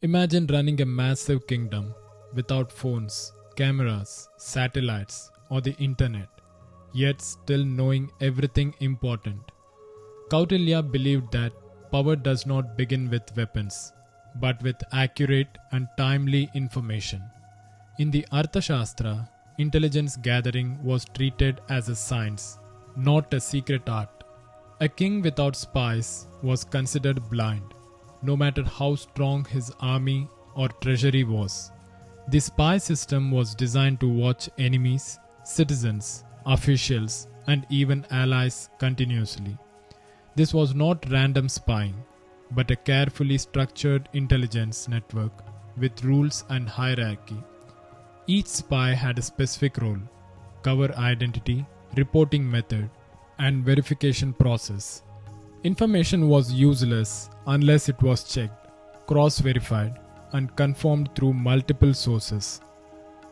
Imagine running a massive kingdom without phones, cameras, satellites, or the internet, yet still knowing everything important. Kautilya believed that power does not begin with weapons, but with accurate and timely information. In the Arthaśāstra, intelligence gathering was treated as a science, not a secret art. A king without spies was considered blind, no matter how strong his army or treasury was. The spy system was designed to watch enemies, citizens, officials, and even allies continuously. This was not random spying, but a carefully structured intelligence network with rules and hierarchy. Each spy had a specific role: cover identity, reporting method, and verification process. Information was useless unless it was checked, cross-verified, and confirmed through multiple sources.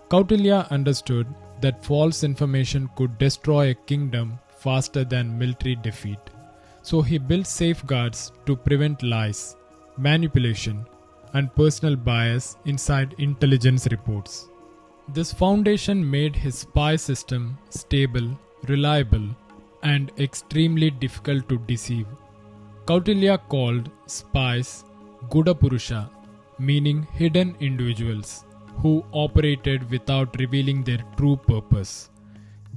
Kautilya understood that false information could destroy a kingdom faster than military defeat. So he built safeguards to prevent lies, manipulation, and personal bias inside intelligence reports. This foundation made his spy system stable, reliable, and extremely difficult to deceive. Kautilya called spies Gudhapurusha, meaning hidden individuals who operated without revealing their true purpose.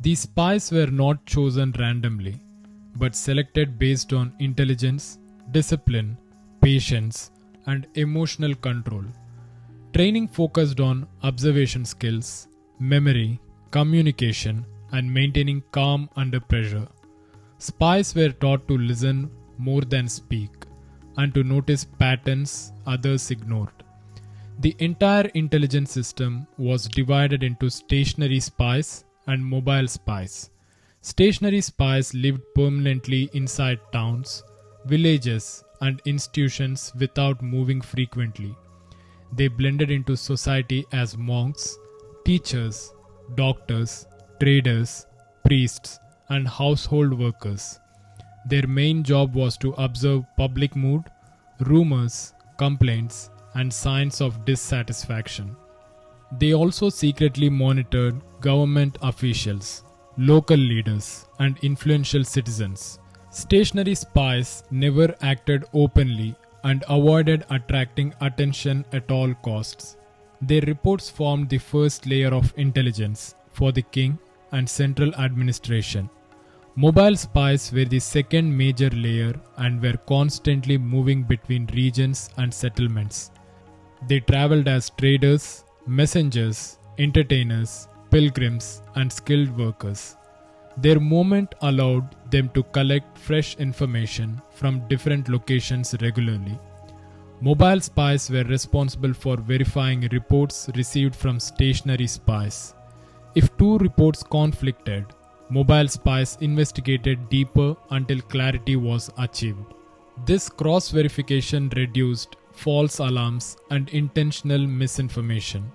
These spies were not chosen randomly, but selected based on intelligence, discipline, patience, and emotional control. Training focused on observation skills, memory, communication, and maintaining calm under pressure. Spies were taught to listen more than speak, and to notice patterns others ignored. The entire intelligence system was divided into stationary spies and mobile spies. Stationary spies lived permanently inside towns, villages, and institutions without moving frequently. They blended into society as monks, teachers, doctors, traders, priests, and household workers. Their main job was to observe public mood, rumors, complaints, and signs of dissatisfaction. They also secretly monitored government officials, local leaders, and influential citizens. Stationary spies never acted openly and avoided attracting attention at all costs. Their reports formed the first layer of intelligence for the king and central administration. Mobile spies were the second major layer and were constantly moving between regions and settlements. They traveled as traders, messengers, entertainers, pilgrims, and skilled workers. Their movement allowed them to collect fresh information from different locations regularly. Mobile spies were responsible for verifying reports received from stationary spies. If two reports conflicted, mobile spies investigated deeper until clarity was achieved. This cross-verification reduced false alarms and intentional misinformation.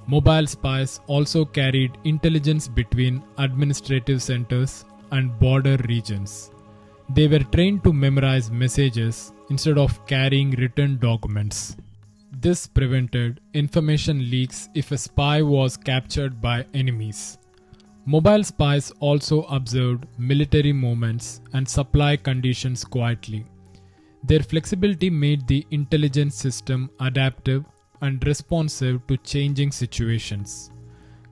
Mobile spies also carried intelligence between administrative centers and border regions. They were trained to memorize messages instead of carrying written documents. This prevented information leaks if a spy was captured by enemies. Mobile spies also observed military movements and supply conditions quietly. Their flexibility made the intelligence system adaptive and responsive to changing situations.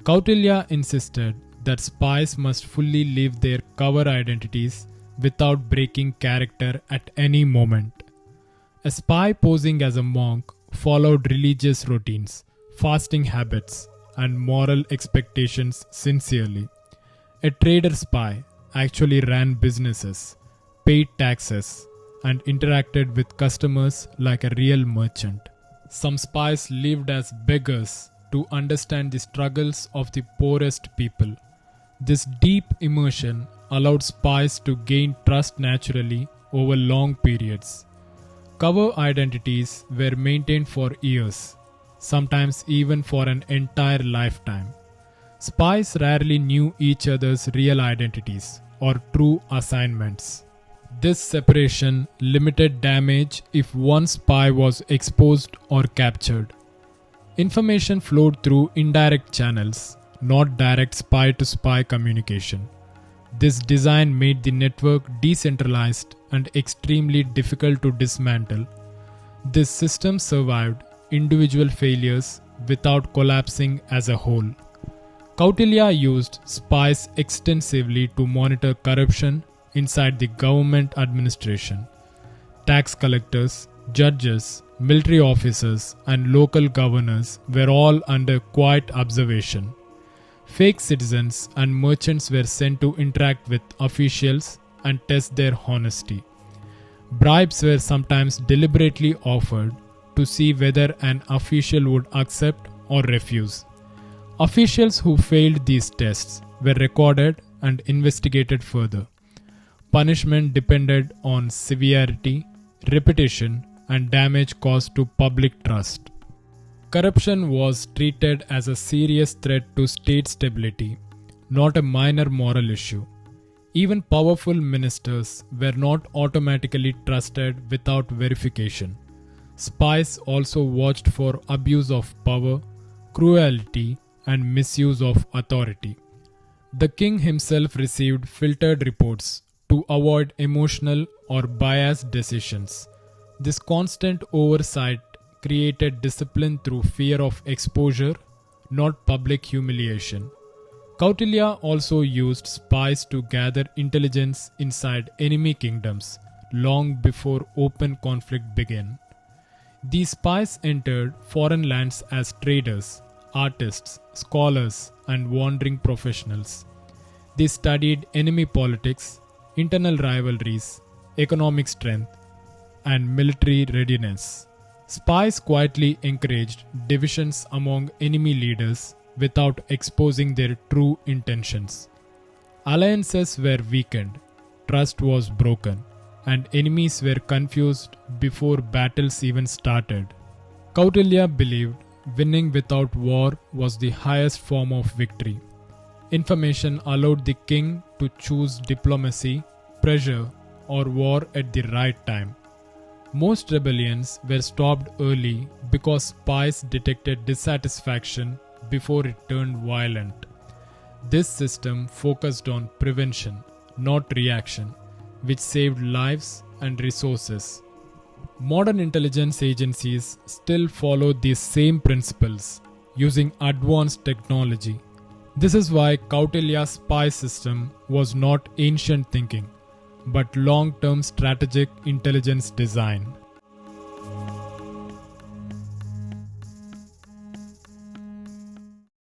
Kautilya insisted that spies must fully leave their cover identities without breaking character at any moment. A spy posing as a monk followed religious routines, fasting habits, and moral expectations sincerely. A trader spy actually ran businesses, paid taxes, and interacted with customers like a real merchant. Some spies lived as beggars to understand the struggles of the poorest people. This deep immersion allowed spies to gain trust naturally over long periods. Cover identities were maintained for years, sometimes even for an entire lifetime. Spies rarely knew each other's real identities or true assignments. This separation limited damage if one spy was exposed or captured. Information flowed through indirect channels, not direct spy-to-spy communication. This design made the network decentralized and extremely difficult to dismantle. This system survived individual failures without collapsing as a whole. Kautilya used spies extensively to monitor corruption inside the government administration. Tax collectors, judges, military officers, and local governors were all under quiet observation. Fake citizens and merchants were sent to interact with officials and test their honesty. Bribes were sometimes deliberately offered to see whether an official would accept or refuse. Officials who failed these tests were recorded and investigated further. Punishment depended on severity, repetition, and damage caused to public trust. Corruption was treated as a serious threat to state stability, not a minor moral issue. Even powerful ministers were not automatically trusted without verification. Spies also watched for abuse of power, cruelty, and misuse of authority. The king himself received filtered reports to avoid emotional or biased decisions. This constant oversight created discipline through fear of exposure, not public humiliation. Kautilya also used spies to gather intelligence inside enemy kingdoms long before open conflict began. These spies entered foreign lands as traders, artists, scholars, and wandering professionals. They studied enemy politics, internal rivalries, economic strength, and military readiness. Spies quietly encouraged divisions among enemy leaders without exposing their true intentions. Alliances were weakened, trust was broken, and enemies were confused before battles even started. Kautilya believed winning without war was the highest form of victory. Information allowed the king to choose diplomacy, pressure, or war at the right time. Most rebellions were stopped early because spies detected dissatisfaction before it turned violent. This system focused on prevention, not reaction, which saved lives and resources. Modern intelligence agencies still follow these same principles, using advanced technology. This is why Kautilya's spy system was not ancient thinking, but long-term strategic intelligence design.